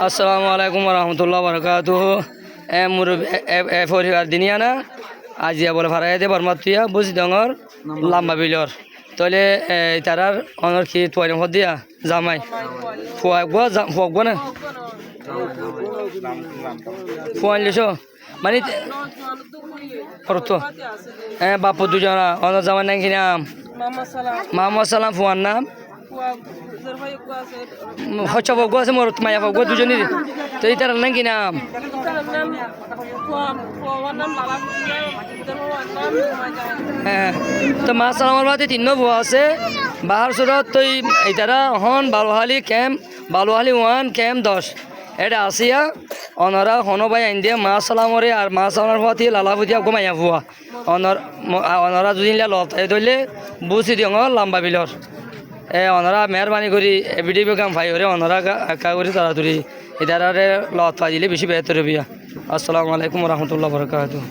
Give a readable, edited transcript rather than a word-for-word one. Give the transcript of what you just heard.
আসসালামু আলাইকুম রহমতুল্লাহ বরকাতুহ পরিবার দিনিয়া না আজিয়া বলে ভাড়াইতে বরমাতুয়া বুঝি ডঙর লাম্বা বিলর তলে তারার অনর কি তোয়াইন দিয়া জামাই ফুয়াগবা না ফুয়াইলিস মানে বাপু দুজনা অনর জামাই নাকি নাম মোহাম্মদ সালাম ফুয়ার নাম হচ্ছে বগু আছে মোর মায়া বগু দুজনের তো এই তার নাকি নাম হ্যাঁ তো মা সালামার বাদে তিন বুয়া আছে বাহার সুরত তুই এই তারা হন বালুহালি ক্যাম্প বালুহালি 1 ক্যাম্প 10 এটা আসিয়া অনরা হনবাই আইন দিয়ে মা সালামরে আর মা সালামার ফাতি লালাপুতিয়া ঘুমাইয়া ফুয়া অনরা দুদিন লতাই ধরলে বুঝি দিও লম্বা বিলর অনরা মেহরবানি করি ভিডিও কাম ভাই ওরে অনরা একা করি তাড়াতাড়ি এদারে লত দিলে বেশি বেহতর হবিয়া। আসসালামু আলাইকুম রহমতুল্লাহ বরকাতুহ।